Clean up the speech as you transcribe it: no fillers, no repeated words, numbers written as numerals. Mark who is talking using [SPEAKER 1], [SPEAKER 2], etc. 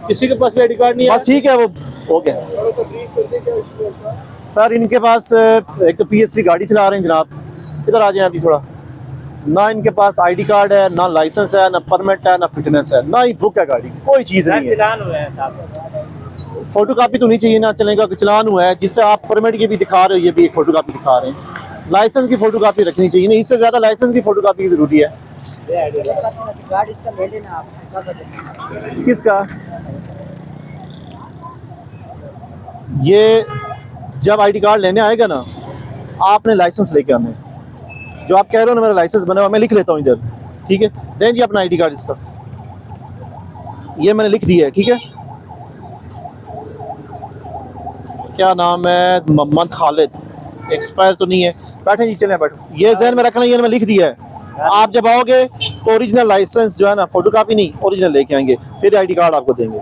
[SPEAKER 1] किसी के पास भी आईडी कार्ड नहीं है?
[SPEAKER 2] बस ठीक है, वो हो गया। सर इनके पास एक तो PSV गाड़ी चला रहे हैं जनाब, इधर आ जाए अभी थोड़ा। ना इनके पास आईडी कार्ड है, ना लाइसेंस है, ना परमिट है, ना फिटनेस है, ना ही बुक है गाड़ी, कोई चीज़ नहीं है।
[SPEAKER 1] चलान हुआ है साहब।
[SPEAKER 2] फोटो कापी तो नहीं चाहिए ना, चलेगा कि चलान हुआ है जिससे आप परमिट की भी दिखा रहे हो, ये भी एक फोटो कापी दिखा रहे हैं। लाइसेंस की फोटो कापी रखनी चाहिए, नहीं इससे ज़्यादा लाइसेंस की फोटो कापी की ज़रूरी है। किसका? ये जब आईडी कार्ड लेने आएगा ना, आपने लाइसेंस लेके आना है। जो आप कह रहे हो ना मेरा लाइसेंस बना हुआ, मैं लिख लेता हूँ इधर, ठीक है? दें जी अपना आईडी कार्ड इसका, ये मैंने लिख दिया है, ठीक है? क्या नाम है? मोहम्मद खालिद। एक्सपायर तो नहीं है। बैठे जी, चलें बैठो। ये जहन में रखना, ये मैंने लिख दिया है। आप जब आओगे तो ओरिजिनल लाइसेंस जो है ना, फोटो कापी नहीं, ओरिजिनल लेके आएंगे, फिर आईडी कार्ड आपको देंगे।